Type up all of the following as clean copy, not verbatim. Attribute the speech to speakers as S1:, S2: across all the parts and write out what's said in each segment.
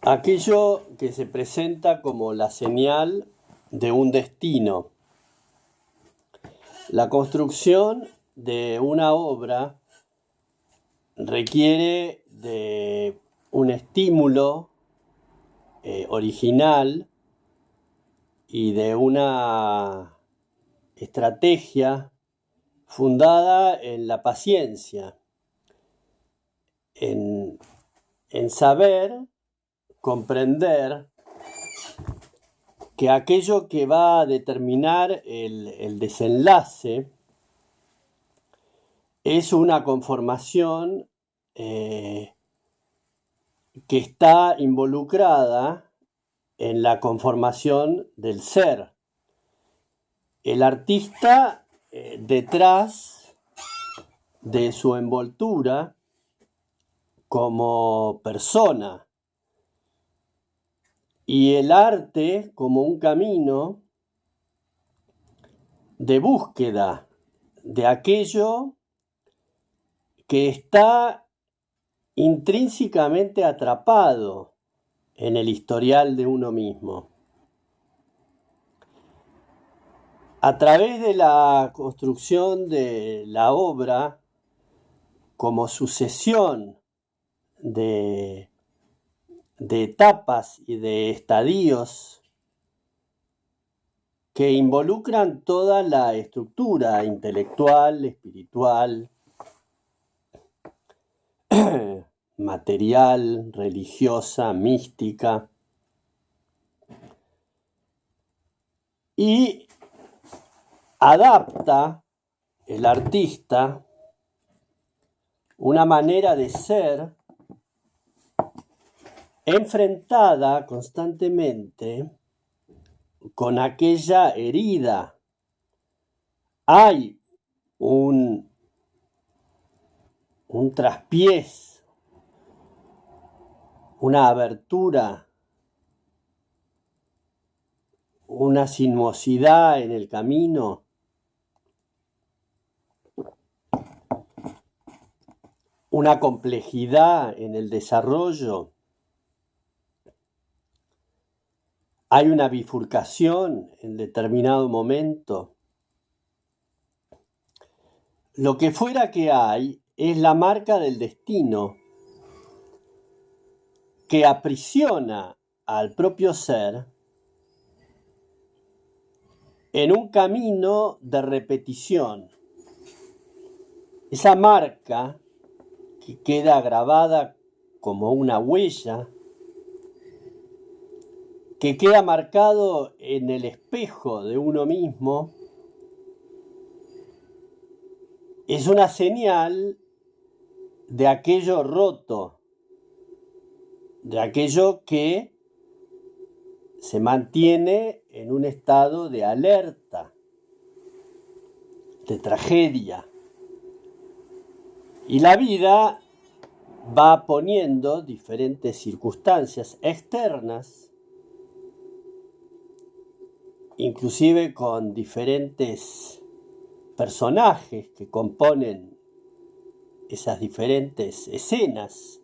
S1: Aquello que se presenta como la señal de un destino. La construcción de una obra requiere de un estímulo original y de una estrategia fundada en la paciencia, en saber comprender que aquello que va a determinar el desenlace es una conformación que está involucrada en la conformación del ser. El artista, detrás de su envoltura como persona, y el arte como un camino de búsqueda de aquello que está intrínsecamente atrapado en el historial de uno mismo. A través de la construcción de la obra como sucesión de etapas y de estadios que involucran toda la estructura intelectual, espiritual, material, religiosa, mística, y adapta el artista una manera de ser enfrentada constantemente con aquella herida. Hay un traspiés, una abertura, una sinuosidad en el camino, una complejidad en el desarrollo. Hay una bifurcación en determinado momento. Lo que fuera que hay es la marca del destino que aprisiona al propio ser en un camino de repetición. Esa marca que queda grabada como una huella, que queda marcado en el espejo de uno mismo, es una señal de aquello roto, de aquello que se mantiene en un estado de alerta, de tragedia. Y la vida va poniendo diferentes circunstancias externas, inclusive con diferentes personajes que componen esas diferentes escenas,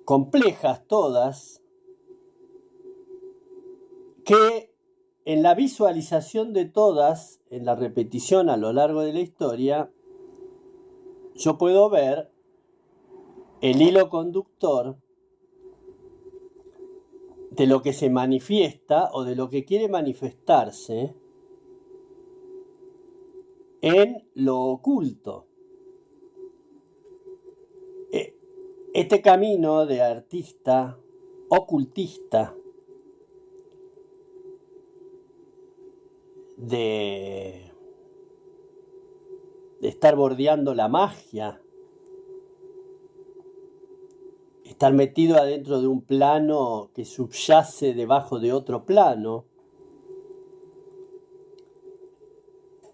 S1: complejas todas, que en la visualización de todas, en la repetición a lo largo de la historia, yo puedo ver el hilo conductor de lo que se manifiesta o de lo que quiere manifestarse en lo oculto. Este camino de artista ocultista, de estar bordeando la magia, estar metido adentro de un plano que subyace debajo de otro plano,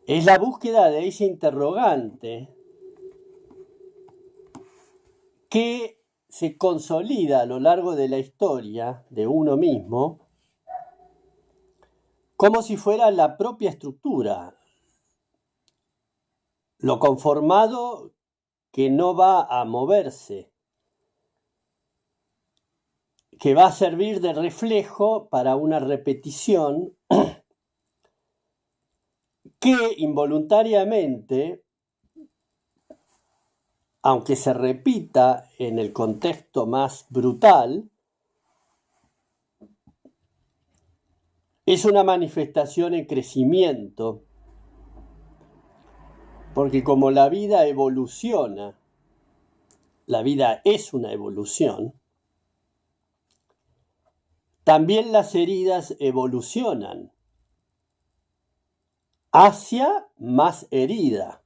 S1: es la búsqueda de ese interrogante que se consolida a lo largo de la historia de uno mismo como si fuera la propia estructura, lo conformado que no va a moverse, que va a servir de reflejo para una repetición que involuntariamente, aunque se repita en el contexto más brutal, es una manifestación en crecimiento, porque como la vida evoluciona, la vida es una evolución, también las heridas evolucionan hacia más herida.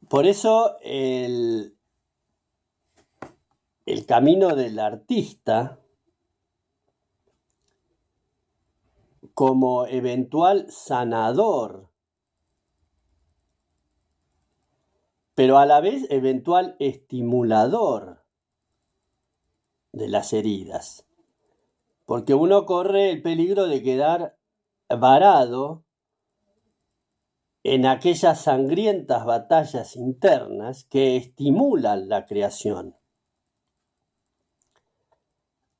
S1: Por eso el camino del artista, como eventual sanador, pero a la vez eventual estimulador de las heridas, porque uno corre el peligro de quedar varado en aquellas sangrientas batallas internas que estimulan la creación.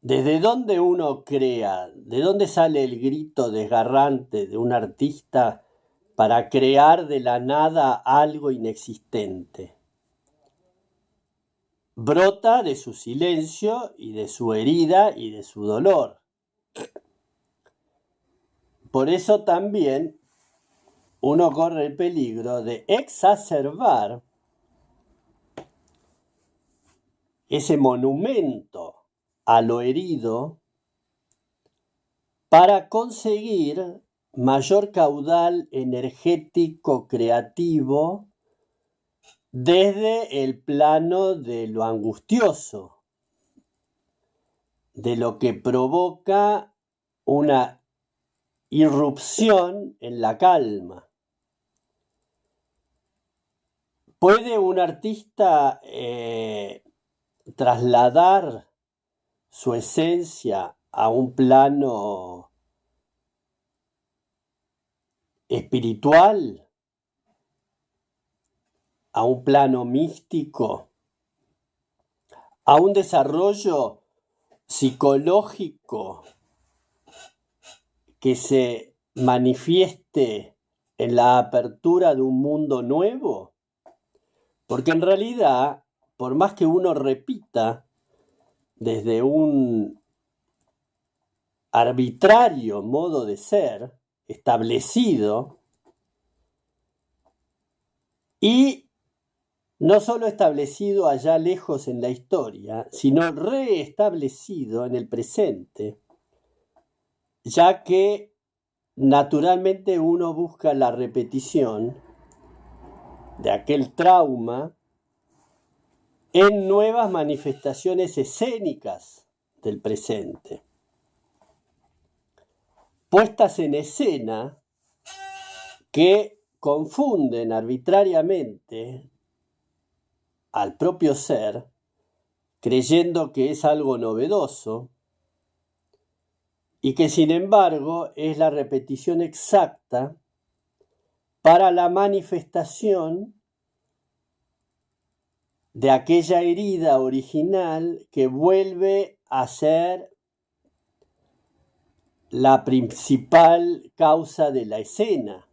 S1: ¿Desde dónde uno crea? ¿De dónde sale el grito desgarrante de un artista para crear de la nada algo inexistente? Brota de su silencio y de su herida y de su dolor. Por eso también uno corre el peligro de exacerbar ese monumento a lo herido para conseguir mayor caudal energético creativo desde el plano de lo angustioso, de lo que provoca una irrupción en la calma. ¿Puede un artista trasladar su esencia a un plano espiritual, a un plano místico, a un desarrollo psicológico que se manifieste en la apertura de un mundo nuevo? Porque en realidad, por más que uno repita desde un arbitrario modo de ser establecido, y no solo establecido allá lejos en la historia, sino reestablecido en el presente, ya que naturalmente uno busca la repetición de aquel trauma en nuevas manifestaciones escénicas del presente, puestas en escena que confunden arbitrariamente al propio ser, creyendo que es algo novedoso y que sin embargo es la repetición exacta para la manifestación de aquella herida original que vuelve a ser la principal causa de la escena.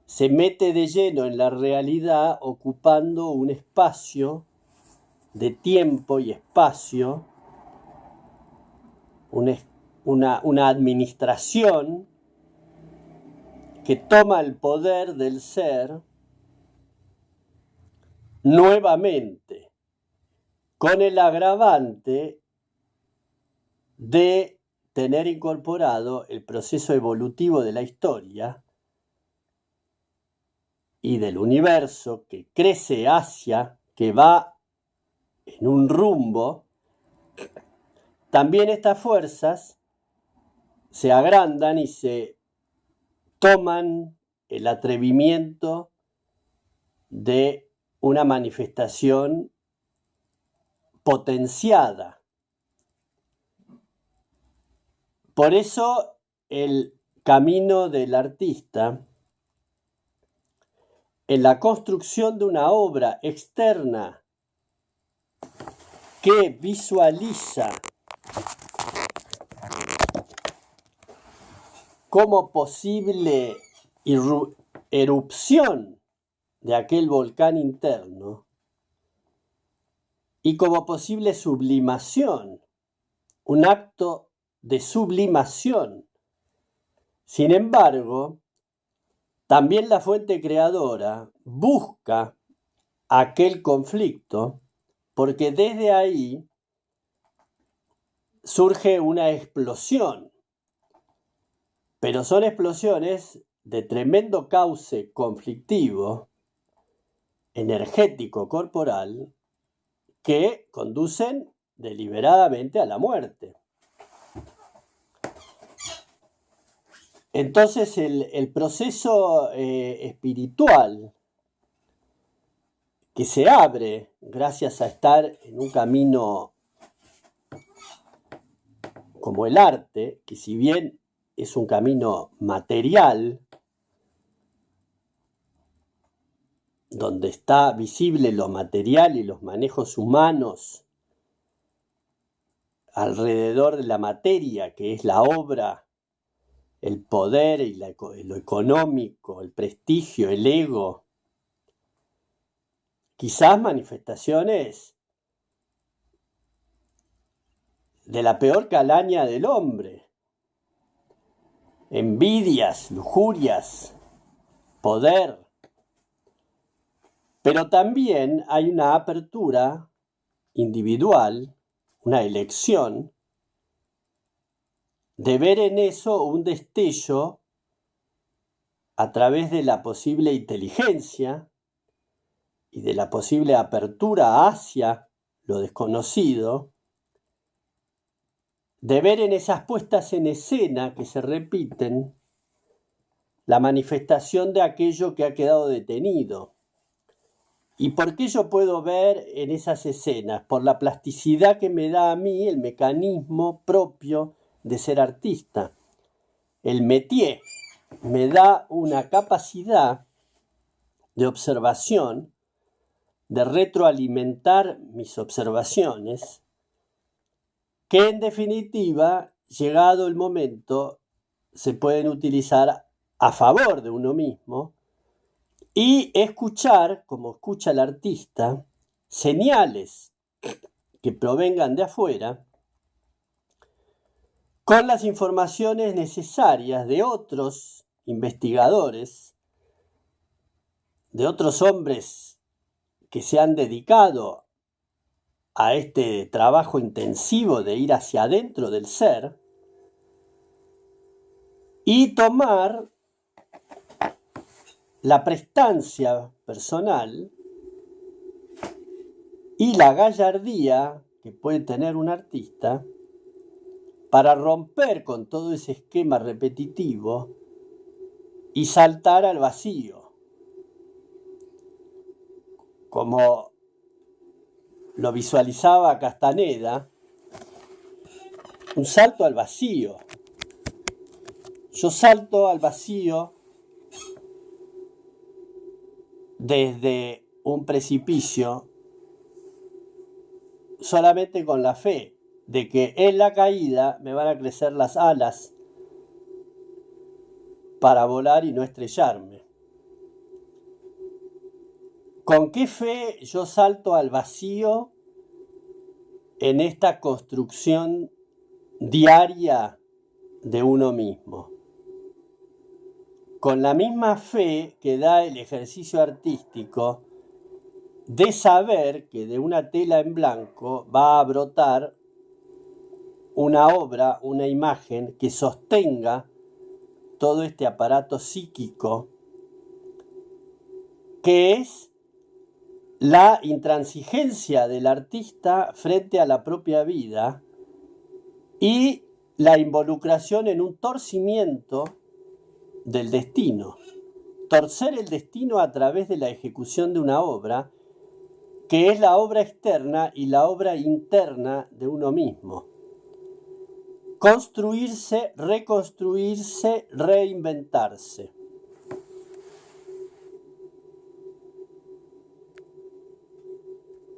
S1: Se mete de lleno en la realidad ocupando un espacio de tiempo y espacio, una administración que toma el poder del ser nuevamente, con el agravante de tener incorporado el proceso evolutivo de la historia y del universo que crece hacia, que va en un rumbo. También estas fuerzas se agrandan y se toman el atrevimiento de una manifestación potenciada. Por eso el camino del artista en la construcción de una obra externa que visualiza como posible erupción de aquel volcán interno y como posible sublimación, un acto de sublimación. Sin embargo, también la fuente creadora busca aquel conflicto porque desde ahí surge una explosión, pero son explosiones de tremendo cauce conflictivo, energético, corporal, que conducen deliberadamente a la muerte. Entonces el proceso espiritual que se abre gracias a estar en un camino como el arte, que si bien es un camino material, donde está visible lo material y los manejos humanos alrededor de la materia, que es la obra, el poder y lo económico, el prestigio, el ego, quizás manifestaciones de la peor calaña del hombre, envidias, lujurias, poder. Pero también hay una apertura individual, una elección, de ver en eso un destello a través de la posible inteligencia y de la posible apertura hacia lo desconocido, de ver en esas puestas en escena que se repiten la manifestación de aquello que ha quedado detenido. ¿Y por qué yo puedo ver en esas escenas? Por la plasticidad que me da a mí el mecanismo propio de ser artista. El métier me da una capacidad de observación, de retroalimentar mis observaciones, que en definitiva, llegado el momento, se pueden utilizar a favor de uno mismo y escuchar, como escucha el artista, señales que provengan de afuera con las informaciones necesarias de otros investigadores, de otros hombres que se han dedicado a este trabajo intensivo de ir hacia adentro del ser y tomar la prestancia personal y la gallardía que puede tener un artista para romper con todo ese esquema repetitivo y saltar al vacío, como lo visualizaba Castaneda, un salto al vacío. Yo salto al vacío desde un precipicio solamente con la fe de que en la caída me van a crecer las alas para volar y no estrellarme. ¿Con qué fe yo salto al vacío en esta construcción diaria de uno mismo? Con la misma fe que da el ejercicio artístico de saber que de una tela en blanco va a brotar una obra, una imagen que sostenga todo este aparato psíquico que es la intransigencia del artista frente a la propia vida y la involucración en un torcimiento del destino. Torcer el destino a través de la ejecución de una obra que es la obra externa y la obra interna de uno mismo. Construirse, reconstruirse, reinventarse.